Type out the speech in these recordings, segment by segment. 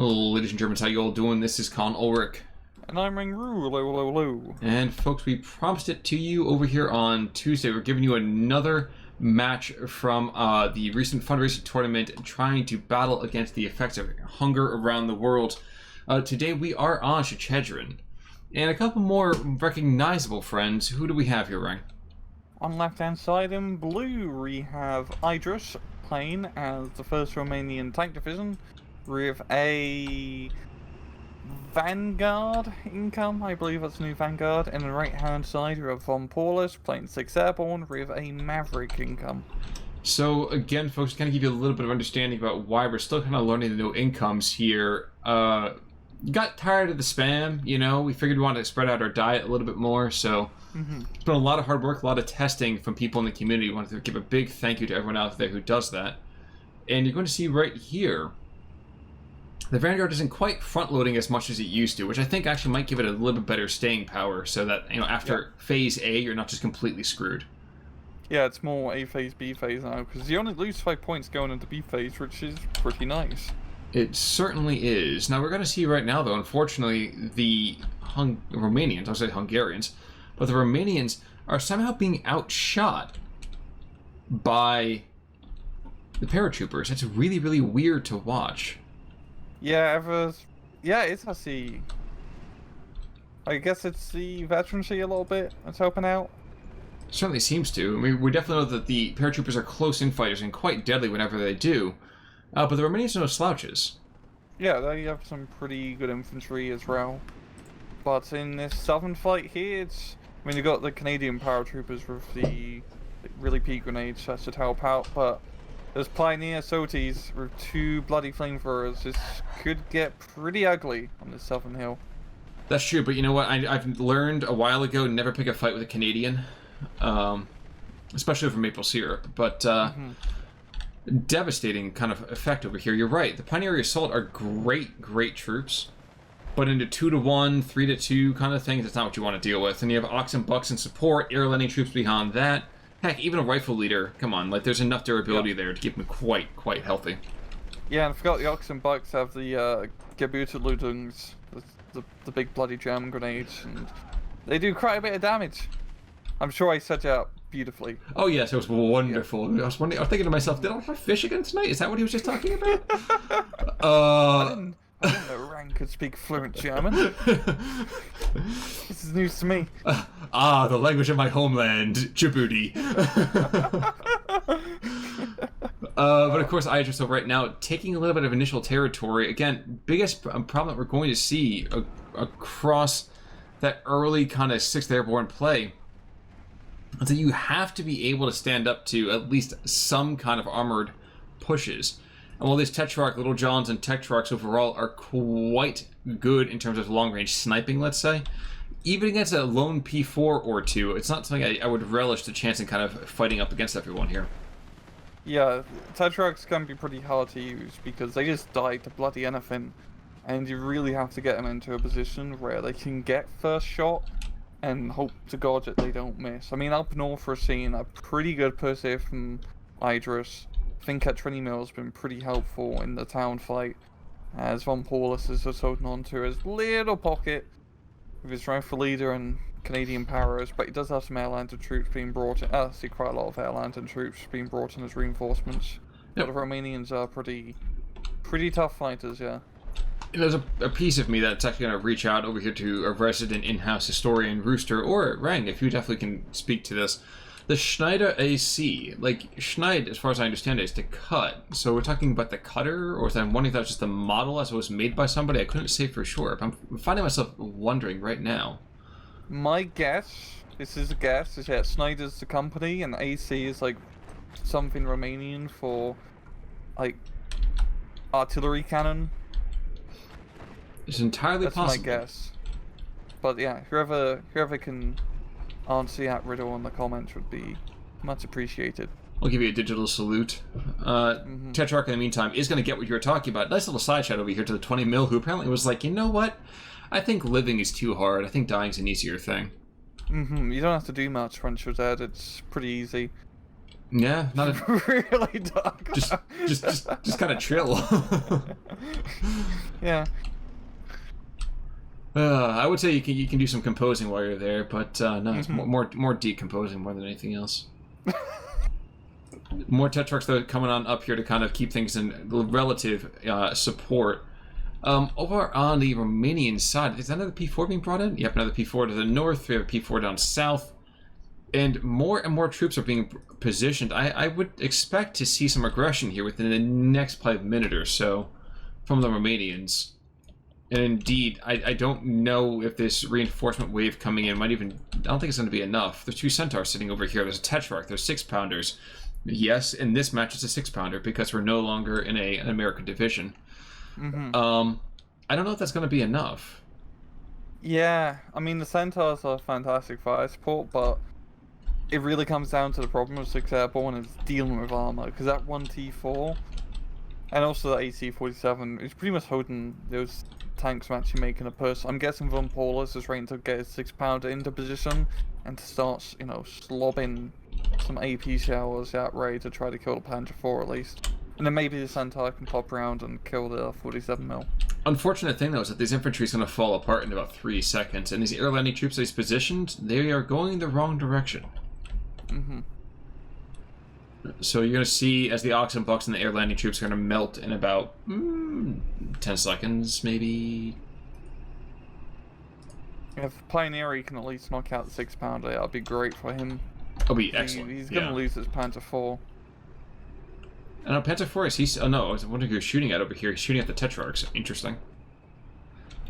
Hello, ladies and Germans, how you all doing? This is Con Ulrich. And I'm Ringroo, hello. And folks, we promised it to you over here on Tuesday. We're giving you another match from the recent fundraising tournament trying to battle against the effects of hunger around the world. Today we are on Shchedrin. And a couple more recognizable friends. Who do we have here, Rang? On left-hand side in blue, we have Iadris playing as the 1st Romanian tank division with a Vanguard income, I believe that's a new Vanguard. And on the right-hand side, we have vonPaulus playing 6th Airborne with a Maverick income. So again, folks, kind of give you a little bit of understanding about why we're still kind of learning the new incomes here. Got tired of the spam, you know, we figured we wanted to spread out our diet a little bit more, so it's been a lot of hard work, a lot of testing from people in the community. We wanted to give a big thank you to everyone out there who does that. And you're going to see right here, the Vanguard isn't quite front-loading as much as it used to, which I think actually might give it a little bit better staying power, so that, you know, after Phase A, you're not just completely screwed. Yeah, it's more A phase, B phase now, because you only lose 5 points going into B phase, which is pretty nice. It certainly is. Now, we're going to see right now, though, unfortunately, the Romanians, I'll say Hungarians, but the Romanians are somehow being outshot by the paratroopers. That's really, really weird to watch. Yeah, it's actually... I guess it's the veterancy a little bit that's helping out. Certainly seems to. I mean, we definitely know that the paratroopers are close in fighters and quite deadly whenever they do. But the Romanians are no slouches. Yeah, they have some pretty good infantry as well. But in this southern fight here, it's... I mean, you've got the Canadian paratroopers with the really peak grenades that should help out, but there's Pioneer Soties with 2 bloody flamethrowers. This could get pretty ugly on this southern hill. That's true, but you know what? I've learned a while ago, never pick a fight with a Canadian. Especially over maple syrup, but devastating kind of effect over here. You're right, the Pioneer Assault are great troops, but into 2-to-1, 3-to-2 kind of things, that's not what you want to deal with. And you have Ox and Bucks in support, air landing troops behind that. Heck, even a rifle leader, come on, like there's enough durability there to keep them quite healthy. Yeah, and I forgot the Ox and Bucks have the Geburtenludungs, the big bloody German grenades, and they do quite a bit of damage. I'm sure I set it up beautifully. Oh yes, it was wonderful. Yeah. I was thinking to myself, did I have fish again tonight? Is that what he was just talking about? I didn't know Rang could speak fluent German. This is news to me. The language of my homeland, Djibouti. But of course, Iadris, so right now, taking a little bit of initial territory. Again, biggest problem that we're going to see across that early kind of 6th Airborne play, so you have to be able to stand up to at least some kind of armored pushes. And while these Tetrarch, Little Johns, and Tetrarchs overall are quite good in terms of long-range sniping, let's say, even against a lone P4 or 2, it's not something I would relish the chance in kind of fighting up against everyone here. Yeah, Tetrarchs can be pretty hard to use because they just die to bloody anything. And you really have to get them into a position where they can get first shot and hope to God that they don't miss. I mean, up north we're seeing a pretty good push here from Iadris. I think at Tourney has been pretty helpful in the town fight, as vonPaulus is just holding on to his little pocket with his rifle leader and Canadian powers, but he does have some airlander troops being brought in. I see quite a lot of airlander troops being brought in as reinforcements. But the Romanians are pretty tough fighters, yeah. There's a piece of me that's actually going to reach out over here to a resident in-house historian, Rooster, or Rang, if you definitely can speak to this. The Schneider AC, like, Schneid, as far as I understand it, is to cut. So we're talking about the cutter, or is that, I'm wondering if that was just a model as it was made by somebody? I couldn't say for sure, but I'm finding myself wondering right now. My guess, this is a guess, is that Schneider's the company, and AC is, like, something Romanian for, like, artillery cannon. It's entirely possible. That's my guess. But yeah, whoever can answer that riddle in the comments would be much appreciated. I'll give you a digital salute. Tetrarch, in the meantime, is going to get what you were talking about. Nice little side chat over here to the 20 mil, who apparently was like, you know what? I think living is too hard. I think dying's an easier thing. You don't have to do much once you're dead. It's pretty easy. Yeah, not a, really dark. just kind of chill. Yeah. I would say you can do some composing while you're there, but no, it's Mm-hmm. more decomposing more than anything else. More Tetrarchs though coming on up here to kind of keep things in relative support. Over on the Romanian side, is another P4 being brought in? Yep, another P4 to the north. We have a P4 down south, and more troops are being positioned. I would expect to see some aggression here within the next 5 minutes or so from the Romanians. And indeed, I don't know if this reinforcement wave coming in might even... I don't think it's going to be enough. There's 2 Centaurs sitting over here. There's a Tetrarch. There's 6-pounders. Yes, in this match it's a 6-pounder because we're no longer in an American division. Mm-hmm. I don't know if that's going to be enough. Yeah, I mean, the Centaurs are fantastic fire support, but it really comes down to the problem with 6 Airborne is dealing with armor, because that 1T4 and also the AT-47 is pretty much holding those tanks from actually making a push. I'm guessing vonPaulus is ready to get his 6-pounder into position and to start, you know, slobbing some AP showers out ready to try to kill the Panther 4 at least. And then maybe the Centaur can pop around and kill the 47mm. Unfortunate thing though is that this infantry is going to fall apart in about 3 seconds, and these air landing troops that he's positioned, they are going the wrong direction. Mm-hmm. So you're going to see as the Oxen Bucks and the air landing troops are going to melt in about 10 seconds, maybe. If Pioneer can at least knock out the 6-pounder, that would be great for him. That'll be excellent. He's going to lose his Panther 4. I know Panther 4 is he's... Oh no, I was wondering who he's shooting at over here. He's shooting at the Tetrarchs. Interesting.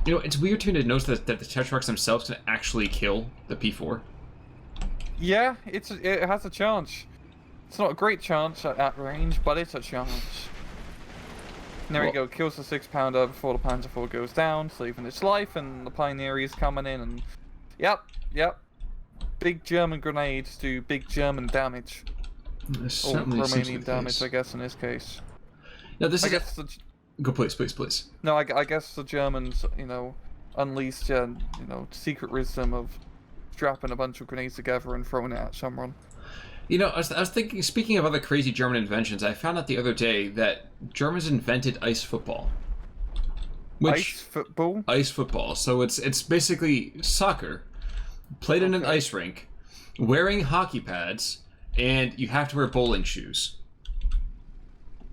You know, it's weird to me to notice that the Tetrarchs themselves can actually kill the P4. Yeah, it has a chance. It's not a great chance at that range, but it's a chance. And there we go, kills the 6-pounder before the Panther 4 goes down, saving its life, and the Pioneer is coming in, and... Yep. Big German grenades do big German damage. Or Romanian damage, I guess, in this case. No, this is... Go, please. No, I guess the Germans, you know, unleashed, you know, secret wisdom of strapping a bunch of grenades together and throwing it at someone. You know, I was thinking, speaking of other crazy German inventions, I found out the other day that Germans invented ice football. Ice football? Ice football. So it's basically soccer, played in an ice rink, wearing hockey pads, and you have to wear bowling shoes.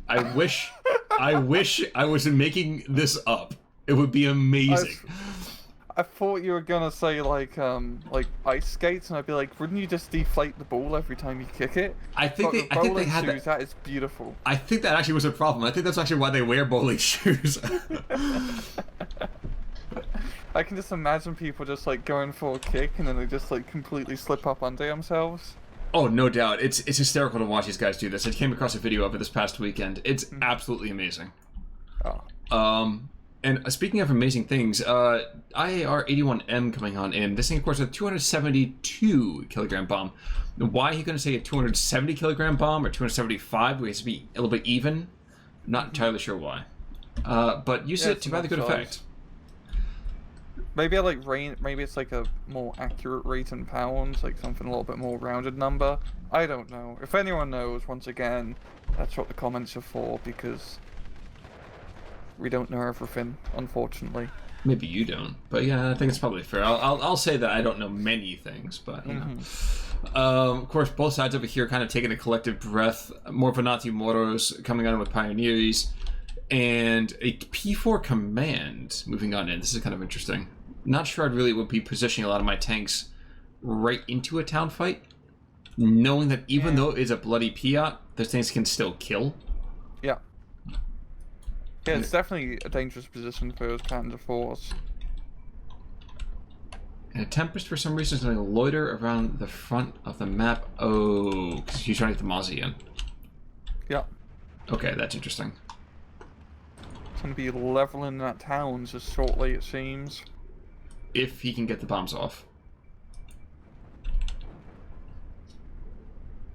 I wish I was making this up. It would be amazing. I thought you were gonna say like ice skates, and I'd be like, wouldn't you just deflate the ball every time you kick it? I think they had shoes, that is beautiful. I think that actually was a problem. I think that's actually why they wear bowling shoes. I can just imagine people just like going for a kick and then they just like completely slip up under themselves. Oh, no doubt. It's hysterical to watch these guys do this. I came across a video of it this past weekend. It's absolutely amazing. Oh. And speaking of amazing things, IAR-81M coming on in. This thing, of course, is a 272 kilogram bomb. Why are you going to say a 270 kilogram bomb or 275? We have to be a little bit even. Not entirely sure why. But use it to rather good effect. Maybe maybe it's like a more accurate rate in pounds, like something a little bit more rounded number. I don't know. If anyone knows, once again, that's what the comments are for, because we don't know everything, unfortunately. Maybe you don't, but yeah, I think it's probably fair. I'll say that I don't know many things, but you know. Of course, both sides over here kind of taking a collective breath. More Venati Moros coming on with Pioneers, and a P4 command moving on in. This is kind of interesting. Not sure I'd really would be positioning a lot of my tanks right into a town fight, knowing that even though it's a bloody Piat, those things can still kill. Yeah. Yeah, it's definitely a dangerous position for those Panther 4s. And a Tempest, for some reason, is going to loiter around the front of the map. Oh, because he's trying to get the Mozzie in. Yeah. Okay, that's interesting. It's going to be leveling that town just shortly, it seems. If he can get the bombs off.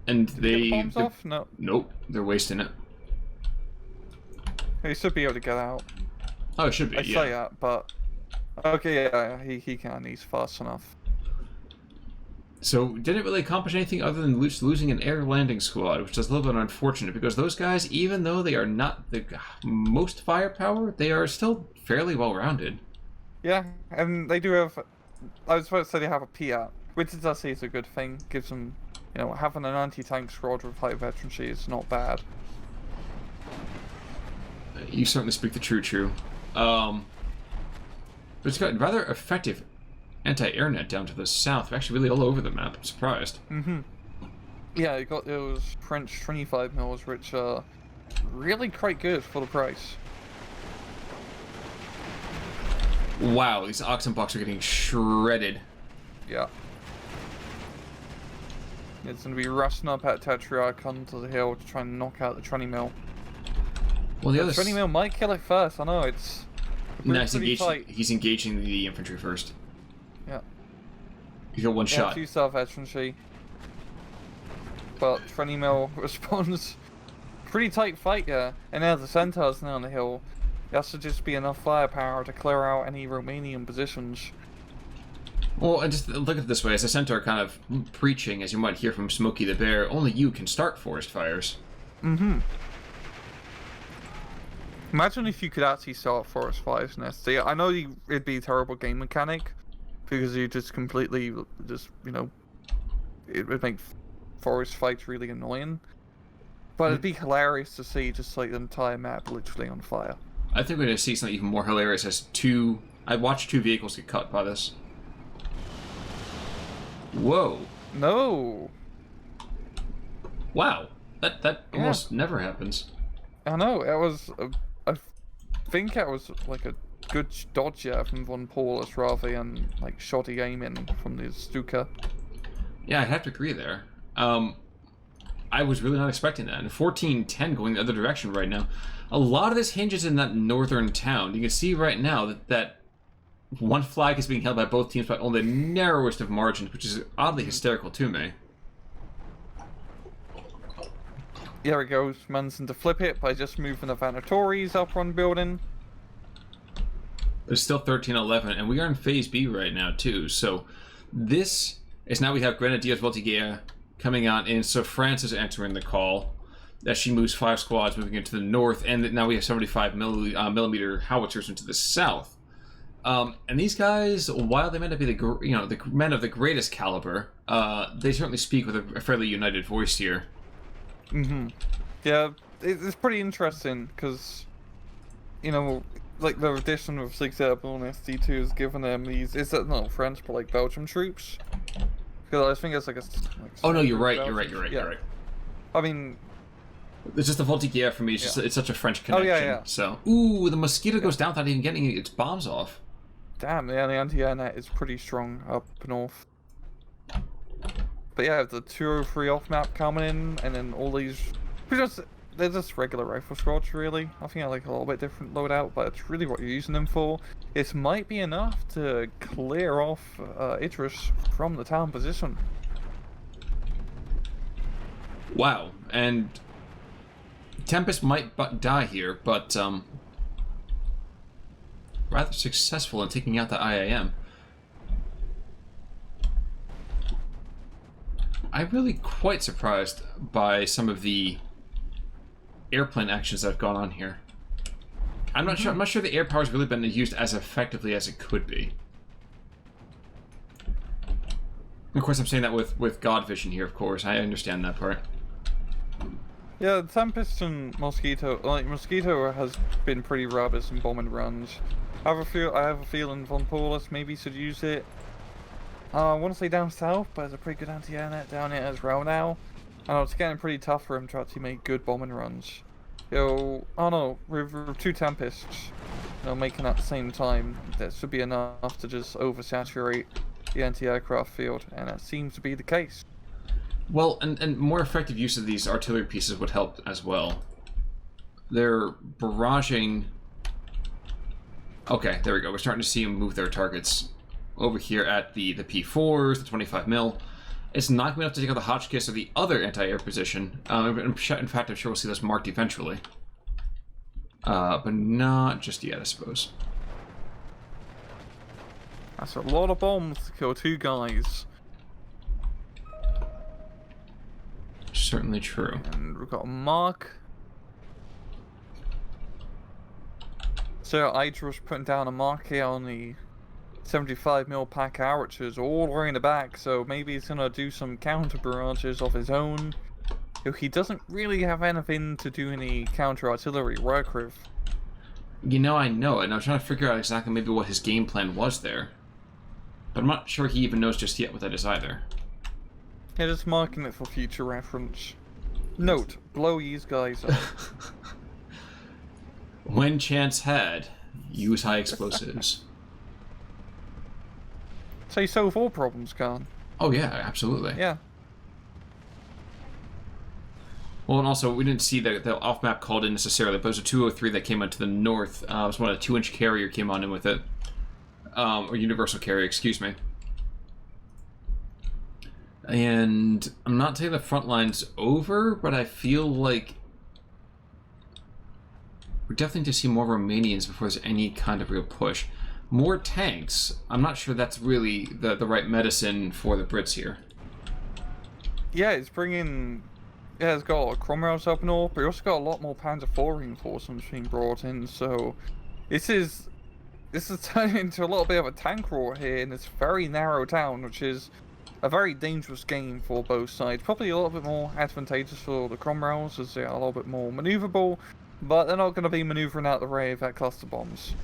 And they... Get the bombs off? No. Nope, they're wasting it. He should be able to get out. Oh, it should be, I say that, but... Okay, yeah, he can. He's fast enough. So didn't really accomplish anything other than losing an air landing squad, which is a little bit unfortunate because those guys, even though they are not the most firepower, they are still fairly well rounded. Yeah, and they do have. I was supposed to say they have a Piat, which is actually a good thing. Gives them, having an anti-tank squad with high veterancy is not bad. You certainly speak the true. But it's got rather effective anti-air net down to the south. Actually, really all over the map. I'm surprised. Yeah, you got those French 25 mils, which are really quite good for the price. Wow, these oxen bucks are getting shredded. Yeah. It's going to be rushing up at Tetrarch onto the hill to try and knock out the Tourney mill. Well, the Tourney mill might kill it first. I know it's. No, he's engaging the infantry first. Yeah. You got one shot. 2 star veterancy. But Tourney mill responds. Pretty tight fight, yeah. And now the centaurs now on the hill. There has to just be enough firepower to clear out any Romanian positions. Well, and just look at it this way: as a centaur kind of preaching, as you might hear from Smokey the Bear, only you can start forest fires. Imagine if you could actually start forest fires in SD. I know it'd be a terrible game mechanic, because you just completely, it would make forest fights really annoying. But it'd be hilarious to see just like the entire map literally on fire. I think we're going to see something even more hilarious as I watched 2 vehicles get cut by this. Whoa. No. Wow. That almost never happens. I know, it was, I think it was like a good dodge from vonPaulus rather than like shoddy aiming from the Stuka. Yeah, I'd have to agree there. I was really not expecting that. And 14-10 going the other direction right now. A lot of this hinges in that northern town. You can see right now that one flag is being held by both teams by only the narrowest of margins, which is oddly hysterical to me. There it goes, managing to flip it by just moving the Vanatories up on building. It's still 13-11, and we are in Phase B right now, too. So this is now we have Grenadiers Voltigeur coming on in. So France is entering the call as she moves 5 squads moving into the north, and now we have 75 millimeter howitzers into the south. And these guys, while they may not be the men of the greatest caliber, they certainly speak with a fairly united voice here. Yeah, it's pretty interesting because, like the addition of 6 Airborne SD2 has given them these. Is that not French, but like Belgium troops? Because I think it's like a. Oh no, you're right. You're right. I mean, it's just the Voltigeur for me. It's just it's such a French connection. Oh yeah. So ooh, the Mosquito goes down without even getting its bombs off. Damn, yeah, the anti-air net is pretty strong up north. But yeah, the 203 off map coming in, and then all these. They're just regular rifle squads, really. I think I like a little bit different loadout, but it's really what you're using them for. It might be enough to clear off Iadris from the town position. Wow, and Tempest might die here, but rather successful in taking out the IAM. I'm really quite surprised by some of the airplane actions that have gone on here. I'm not sure. I'm not sure the air power's really been used as effectively as it could be. Of course, I'm saying that with God Vision here. Of course, I understand that part. Yeah, Tempest and Mosquito. Like Mosquito has been pretty rubbish in bombing runs. I have a feeling vonPaulus maybe should use it. I want to say down south, but there's a pretty good anti-air net down here as well now. I know it's getting pretty tough for him to actually make good bombing runs. With 2 Tempests, making at the same time, that should be enough to just oversaturate the anti-aircraft field, and that seems to be the case. Well, and more effective use of these artillery pieces would help as well. They're barraging. Okay, there we go. We're starting to see them move their targets over here at the P4s, the 25 mil. It's not going to be enough to take out the Hotchkiss or the other anti-air position. In fact, I'm sure we'll see this marked eventually. But not just yet, I suppose. That's a lot of bombs to kill 2 guys. certainly true. And we've got a mark. So Iadris putting down a mark here on the 75mm pack archers all the way in the back, so maybe he's gonna do some counter barrages of his own. He doesn't really have anything to do any counter artillery work with. You know, I know it, and I'm trying to figure out exactly maybe what his game plan was there. But I'm not sure he even knows just yet what that is either. Yeah, just marking it for future reference. Note, blow these guys up. When chance had, use high explosives. So you solve all problems, Khan. Oh yeah, absolutely. Yeah. Well, and also, we didn't see the off-map called in necessarily, but it was a 203 that came out to the north. It was one of the 2-inch carrier came on in with it. Or universal carrier, excuse me. And I'm not saying the front line's over, but I feel like we're definitely going to see more Romanians before there's any kind of real push. More tanks. I'm not sure that's really the right medicine for the Brits here. Yeah, it's bringing... Yeah, it's got a lot of Cromwells up north, but you also got a lot more Panzer IV reinforcements being brought in, so... This is turning into a little bit of a tank war here in this very narrow town, which is a very dangerous game for both sides. Probably a little bit more advantageous for the Cromwells, as they are a little bit more maneuverable, but they're not going to be maneuvering out the way of that cluster bombs.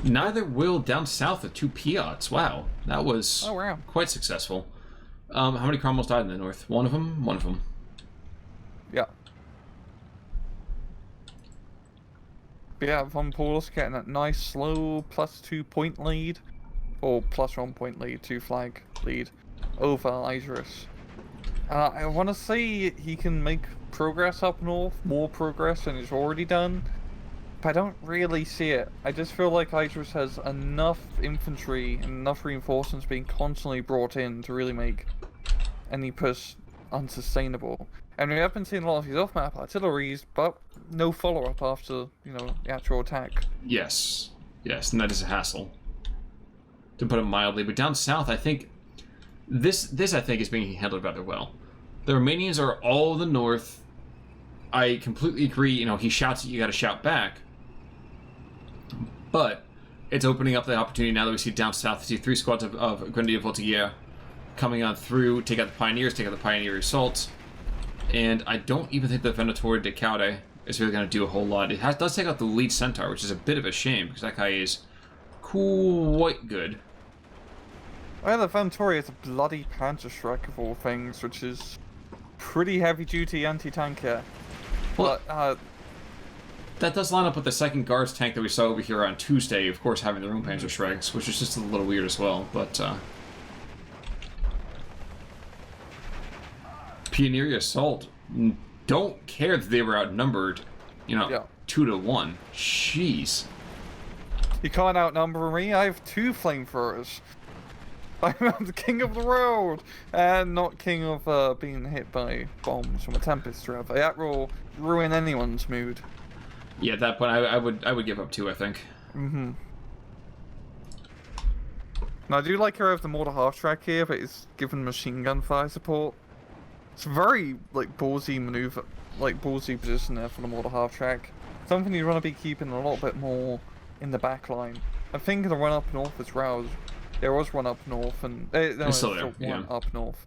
Neither will down south at 2 Piats. Wow, that was quite successful. How many Cromwells died in the north? One of them? One of them. Yeah. But yeah, vonPaulus getting that nice slow +2 point lead, or +1 point lead, 2 flag lead over Iadris. I want to say he can make progress up north, more progress than he's already done, but I don't really see it. I just feel like Iadris has enough infantry and enough reinforcements being constantly brought in to really make any push unsustainable. And we have been seeing a lot of his off-map artilleries, but no follow-up after, you know, the actual attack. Yes. Yes, and that is a hassle, to put it mildly. But down south, I think this I think is being handled rather well. The Romanians are all the north. I completely agree. You know, he shouts at you, got to shout back. But it's opening up the opportunity now that we see down south to see 3 squads of Grenadier Voltigeur coming on through, take out the Pioneers, take out the Pioneer assaults. And I don't even think the Venator de Caude is really going to do a whole lot. It does take out the lead Centaur, which is a bit of a shame, because that guy is quite good. Well, the Venator is a bloody Panzerschreck of all things, which is pretty heavy-duty anti-tank here. Well, but, that does line up with the 2nd Guards tank that we saw over here on Tuesday, of course having their own Panzerschrecks, which is just a little weird as well, but... Pioneer assault don't care that they were outnumbered, you know, 2 to 1. Jeez. You can't outnumber me. I have 2 flamethrowers. I'm the king of the road, and not king of being hit by bombs from a Tempest Drive. That will ruin anyone's mood. Yeah, at that point, I would give up 2, I think. Mm-hmm. Now, I do like how I have the mortar half-track here, but it's given machine gun fire support. It's a very, like, ballsy maneuver, like, ballsy position there for the mortar half-track. Something you want to be keeping a little bit more in the back line. I think the run up north as well, there was one up north, and there's still one up north.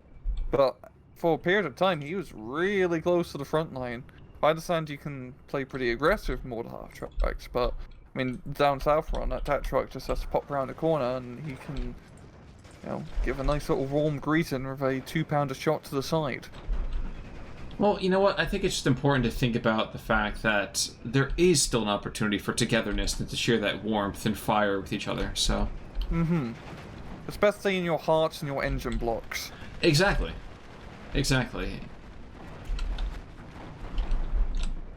But for a period of time, he was really close to the front line. I understand you can play pretty aggressive mortar half-tracks, but, I mean, down south run, that truck just has to pop around the corner, and he can... You know, give a nice little warm greeting with a 2-pounder shot to the side. Well, you know what? I think it's just important to think about the fact that there is still an opportunity for togetherness and to share that warmth and fire with each other, so... Mm-hmm. Especially in your hearts and your engine blocks. Exactly. Exactly.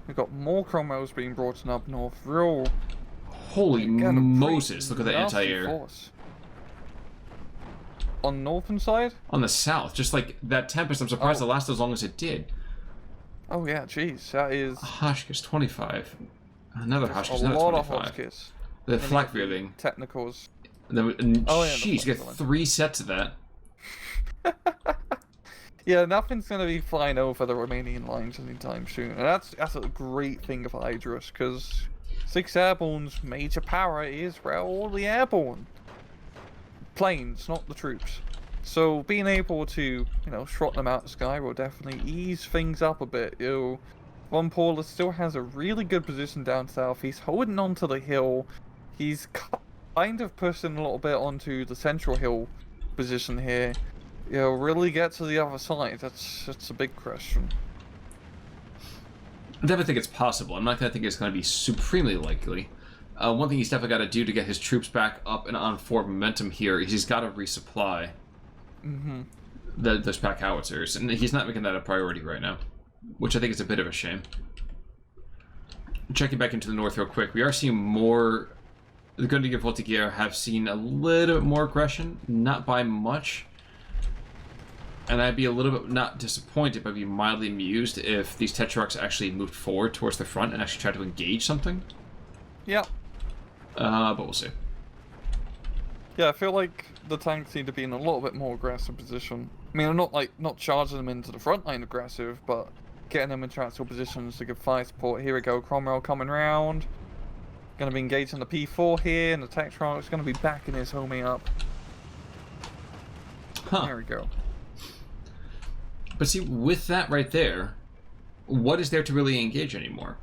We've got more Cromwells being brought in up north. Real... Holy Moses, look at the anti-air. Force. On the northern side? On the south, just like that Tempest, I'm surprised it lasted as long as it did. Oh yeah, jeez, that is... Hotchkiss, 25. Another Hotchkiss, another 25. A lot of Hotchkiss. The flak veering. Technicals. Jeez, you get 3 sets of that. Yeah, nothing's going to be flying over the Romanian lines anytime soon. And that's a great thing of Iadris, because 6 Airborne's major power is, well, all the airborne. Planes, not the troops. So being able to, you know, shrot them out the sky will definitely ease things up a bit. You know, vonPaulus still has a really good position down south. He's holding on to the hill. He's kind of pushing a little bit onto the central hill position here. You know, really get to the other side. That's a big question. I definitely think it's possible. I'm not going to think it's going to be supremely likely. One thing he's definitely got to do to get his troops back up and on forward momentum here is he's got to resupply those pack howitzers, and he's not making that a priority right now, which I think is a bit of a shame. Checking back into the north real quick, we are seeing more. The Gundiga Voltigeur have seen a little bit more aggression, not by much. And I'd be a little bit not disappointed, but I'd be mildly amused if these Tetrarchs actually moved forward towards the front and actually tried to engage something. Yeah. But we'll see. Yeah, I feel like the tanks need to be in a little bit more aggressive position. I mean, I'm not charging them into the front line aggressive, but getting them in transfer positions to give fire support. Here we go, Cromwell coming round. Going to be engaging the P4 here, and the Tetrarch's going to be backing his homie up. Huh. There we go. But see, with that right there, what is there to really engage anymore?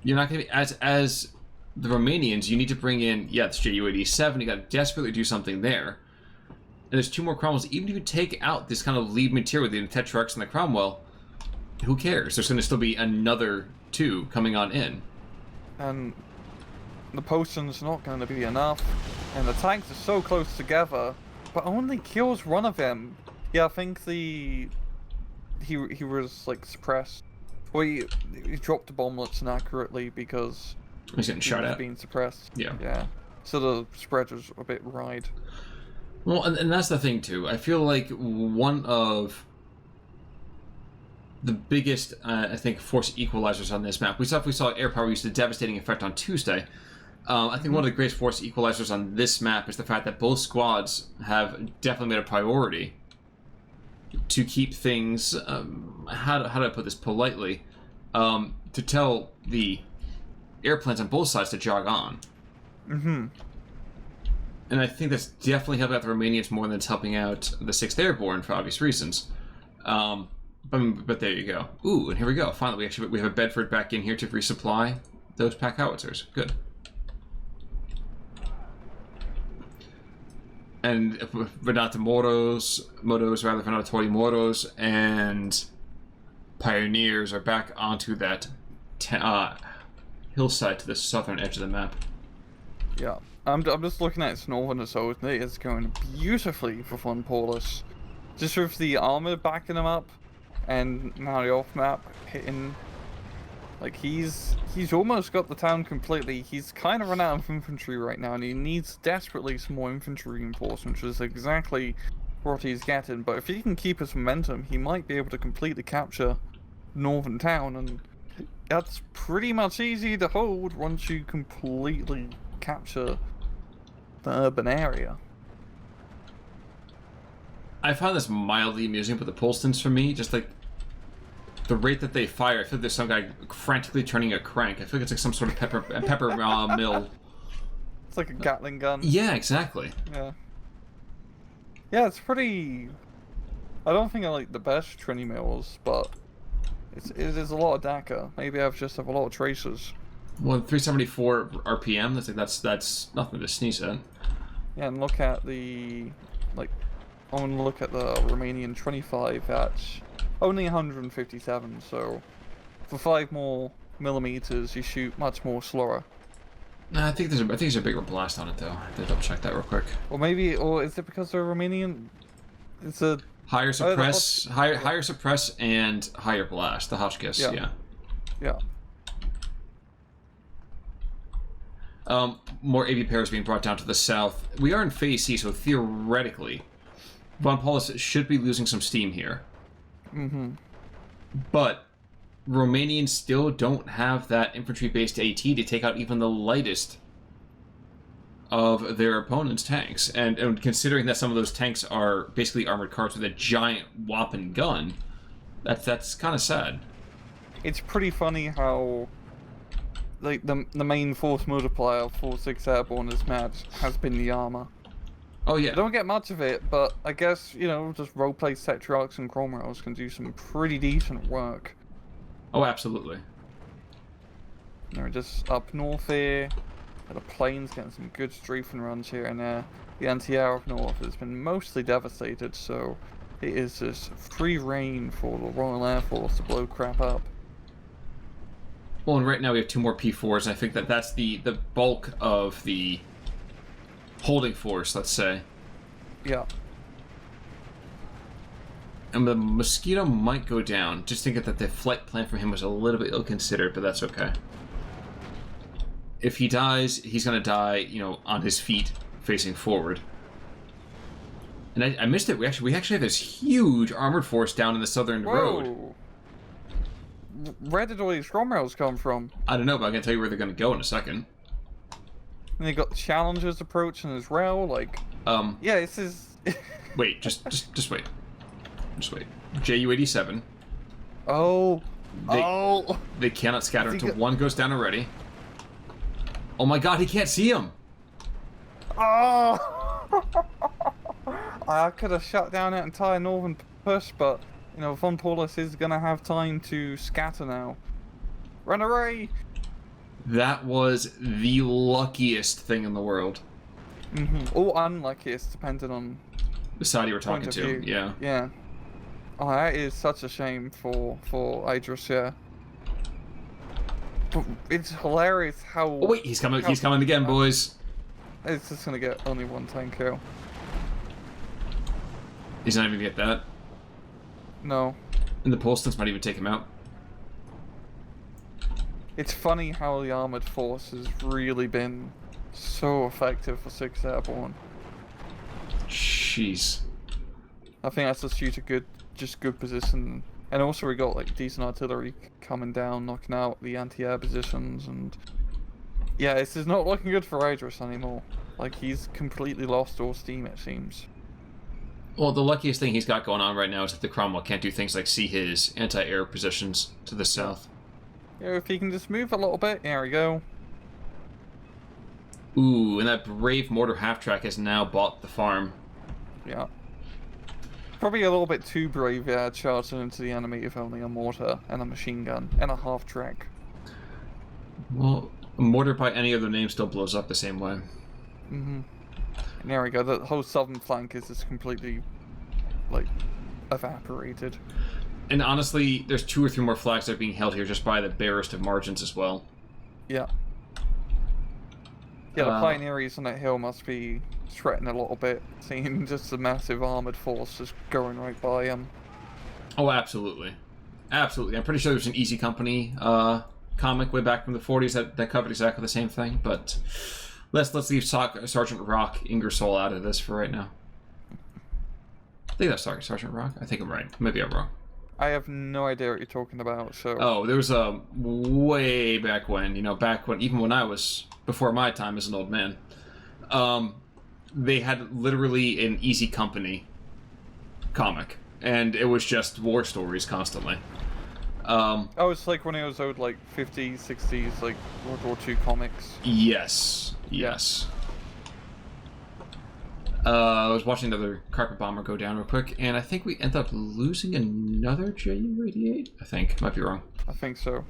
You're not going to be, as the Romanians, you need to bring in, yeah, it's JU-87, you got to desperately do something there. And there's 2 more Cromwells. Even if you take out this kind of lead material with the Tetrarchs and the Cromwell, who cares? There's going to still be another 2 coming on in. And the potion's not going to be enough. And the tanks are so close together, but only kills one of them. Yeah, I think he was like suppressed. Well, he dropped the bomblets inaccurately because he's getting shot at. Being suppressed. Yeah. Yeah. So the spread was a bit wide. Well, and that's the thing too. I feel like one of the biggest, I think, force equalizers on this map. We saw air power use a devastating effect on Tuesday. I think one of the greatest force equalizers on this map is the fact that both squads have definitely made a priority to keep things, how do I put this politely, to tell the airplanes on both sides to jog on. And I think that's definitely helping out the Romanians more than it's helping out the 6th Airborne for obvious reasons. But there you go. Ooh, and here we go. Finally, we have a Bedford back in here to resupply those pack howitzers. Good. And Venata Moros, Venatori Moros, and Pioneers are back onto that hillside to the southern edge of the map. Yeah, I'm just looking at its northern assault, and it is going beautifully for vonPaulus. Just with the armor backing him up, and now the off map hitting. Like, he's almost got the town completely. He's kind of run out of infantry right now, and he needs desperately some more infantry reinforcements, which is exactly what he's getting. But if he can keep his momentum, he might be able to completely capture northern town, and that's pretty much easy to hold once you completely capture the urban area. I found this mildly amusing with the Polstons for me, just like the rate that they fire. I feel like there's some guy frantically turning a crank. I feel like it's like some sort of pepper mill. It's like a Gatling gun. Yeah, exactly. Yeah. Yeah, it's pretty. I don't think I like the best Tourney mills, but it is a lot of DACA. Maybe I just have a lot of tracers. Well, 374 RPM. That's nothing to sneeze at. Yeah, and look at the I want to look at the Romanian 25 at only 157. So for 5 more millimeters, you shoot much more slower. I think there's a bigger blast on it though. I have to double check that real quick. Or is it because they're Romanian? It's a higher suppress, higher suppress, and higher blast. The Hotchkiss, yeah. More AB pairs being brought down to the south. We are in Phase C, so theoretically, vonPaulus should be losing some steam here. But Romanians still don't have that infantry-based AT to take out even the lightest of their opponent's tanks. And considering that some of those tanks are basically armored cars with a giant whopping gun, that's kind of sad. It's pretty funny how, like, the main force multiplier for 6 Airborne this match has been the armor. Oh yeah. I don't get much of it, but I guess, you know, just roleplay Tetrarchs and Cromwells can do some pretty decent work. Oh, absolutely. They're just up north here, at the plains, getting some good strafing runs here and there. The anti-air up north has been mostly devastated, so it is just free reign for the Royal Air Force to blow crap up. Well, and right now we have 2 more P4s, and I think that's the bulk of the holding force, let's say. Yeah. And the Mosquito might go down. Just thinking that the flight plan for him was a little bit ill-considered, but that's okay. If he dies, he's going to die, you know, on his feet, facing forward. And I missed it. We actually have this huge armored force down in the southern road. Where did all these Cromwells come from? I don't know, but I'm going to tell you where they're going to go in a second. And they got challengers approaching as well, like... Yeah, this is... Wait, just wait. Just wait. JU-87. Oh. They cannot scatter until one goes down already. Oh my god, he can't see him! Oh! I could have shut down that entire northern push, but, you know, vonPaulus is going to have time to scatter now. Run away! That was the luckiest thing in the world. Or unluckiest, depending on the side you were talking to, yeah. Yeah. Oh, that is such a shame for Iadris, yeah. But it's hilarious how... Oh wait, he's coming again, boys. It's just gonna get only 1 tank kill. He's not even gonna get that. No. And the Polstons might even take him out. It's funny how the armored force has really been so effective for 6 Airborne. Jeez. I think that's just due to good position. And also we got like decent artillery coming down, knocking out the anti-air positions, and yeah, this is not looking good for Iadris anymore. Like, he's completely lost all steam, it seems. Well, the luckiest thing he's got going on right now is that the Cromwell can't do things like see his anti-air positions to the south. Yeah, if he can just move a little bit, there we go. Ooh, and that brave mortar half-track has now bought the farm. Yeah. Probably a little bit too brave, yeah, charging into the enemy with only a mortar and a machine gun and a half-track. Well, a mortar by any other name still blows up the same way. And there we go, the whole southern flank is just completely, like, evaporated. And honestly, there's 2 or 3 more flags that are being held here just by the barest of margins as well. Yeah. Yeah, the pioneers on that hill must be sweating a little bit, seeing just a massive armored force just going right by them. Oh, absolutely. Absolutely. I'm pretty sure there's an Easy Company comic way back from the 40s that covered exactly the same thing, but let's leave Sergeant Rock Ingersoll out of this for right now. I think that's Sergeant Rock. I think I'm right. Maybe I'm wrong. I have no idea what you're talking about, so... Oh, there was a way back when, even when I was, before my time as an old man, they had literally an Easy Company comic, and it was just war stories constantly. Oh, it's like when it was old, like, 50s, 60s, like, World War II comics. Yes. I was watching another carpet bomber go down real quick, and I think we ended up losing another Ju-88. I think. Might be wrong. I think so.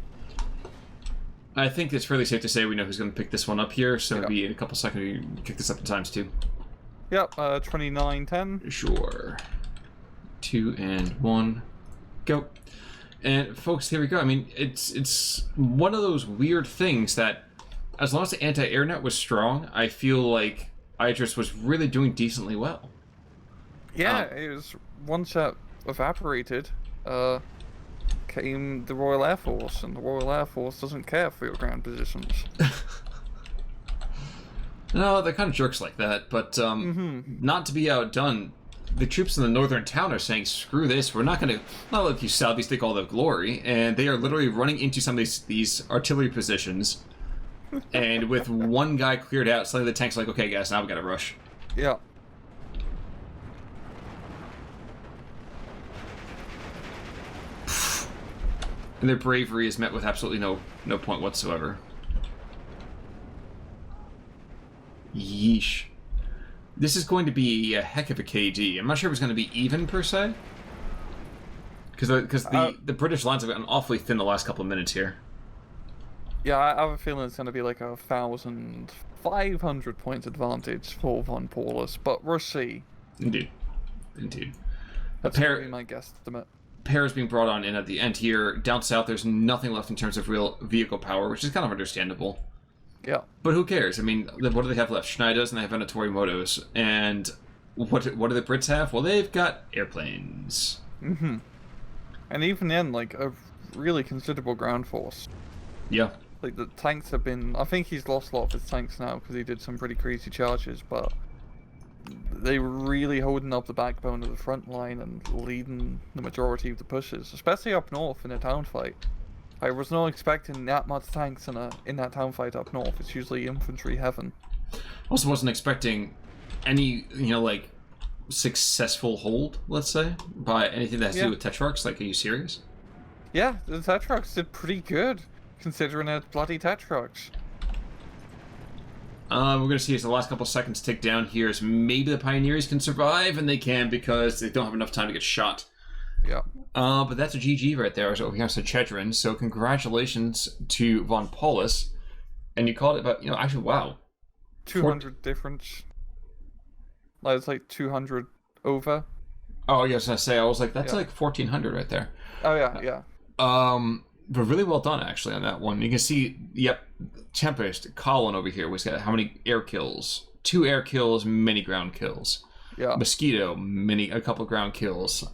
I think it's fairly safe to say we know who's going to pick this one up here, so maybe in a couple seconds we can kick this up in times 2. Yep, 29-10. Sure. 2 and 1. Go. And folks, here we go. I mean, it's one of those weird things that, as long as the anti-air net was strong, I feel like Iadris was really doing decently well. Yeah, it was one shot evaporated. Came the Royal Air Force, and the Royal Air Force doesn't care for your ground positions. No, they're kind of jerks like that, but not to be outdone, the troops in the northern town are saying, screw this, we're not going to let you Saudis take all the glory, and they are literally running into some of these artillery positions And with one guy cleared out, suddenly the tank's like, okay, guys, now we gotta rush. Yeah. And their bravery is met with absolutely no point whatsoever. Yeesh. This is going to be a heck of a KD. I'm not sure if it's going to be even, per se. Because the British lines have gotten awfully thin the last couple of minutes here. Yeah, I have a feeling it's going to be like 1,500 points advantage for vonPaulus, but we'll see. Indeed. Indeed. That's going to be my guesstimate. Pair is being brought on in at the end here. Down south, there's nothing left in terms of real vehicle power, which is kind of understandable. Yeah. But who cares? I mean, what do they have left? Schneiders and they have Venatori Motos. And what do the Brits have? Well, they've got airplanes. Mm-hmm. And even then, like, a really considerable ground force. Yeah. Like, the tanks have been... I think he's lost a lot of his tanks now because he did some pretty crazy charges, but... they were really holding up the backbone of the front line and leading the majority of the pushes, especially up north in a town fight. I was not expecting that much tanks in that town fight up north. It's usually infantry heaven. Also wasn't expecting any, like, successful hold, let's say, by anything that has to do with Tetrarchs. Like, are you serious? Yeah, the Tetrarchs did pretty good, considering it's bloody Tetrarchs. We're going to see as the last couple seconds tick down here as maybe the Pioneers can survive, and they can because they don't have enough time to get shot. Yeah. But that's a GG right there over here to Shchedrin, so congratulations to vonPaulus. And you called it, but, actually, wow. 200 difference. Like, it's like 200 over. Oh, yes, I was like, that's like 1,400 right there. Oh, yeah, yeah. But really well done, actually, on that one. You can see, Tempest, Colin over here, was got how many air kills? 2 air kills, many ground kills. Yeah. Mosquito, a couple ground kills.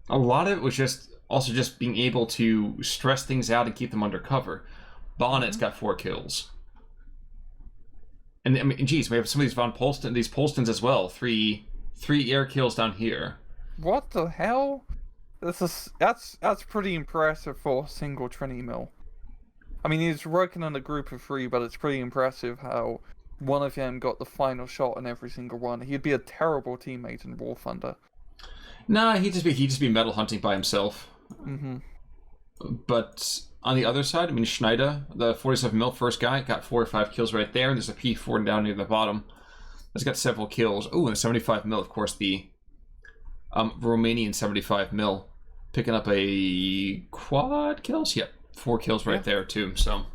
A lot of it was just being able to stress things out and keep them under cover. Bonnet's got 4 kills. And, I mean, geez, we have some of these these Polstons as well. 3 air kills down here. What the hell? That's pretty impressive for a single Tourney mill. I mean, he's working on a group of 3, but it's pretty impressive how one of them got the final shot on every single one. He'd be a terrible teammate in War Thunder. Nah, he'd just be metal hunting by himself. Mm-hmm. But on the other side, I mean, Schneider, the 47 mil first guy, got 4 or 5 kills right there. And there's a P4 down near the bottom. That's got several kills. Oh, and the 75 mil, of course, the Romanian 75 mil, picking up a quad kills. Yep, 4 kills right there too. So,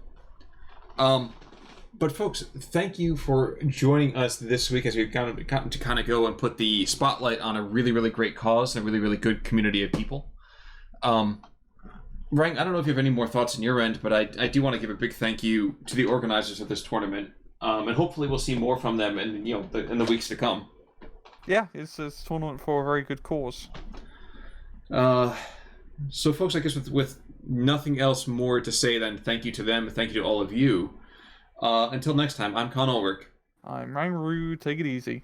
but folks, thank you for joining us this week as we've gotten to kind of go and put the spotlight on a really, really great cause and a really, really good community of people. Ryan, I don't know if you have any more thoughts on your end, but I do want to give a big thank you to the organizers of this tournament, and hopefully we'll see more from them in in the weeks to come. Yeah, it's a tournament for a very good cause. So, folks, I guess with nothing else more to say than thank you to them, thank you to all of you. Until next time, I'm Con Ulrich. I'm Ryan Rue. Take it easy.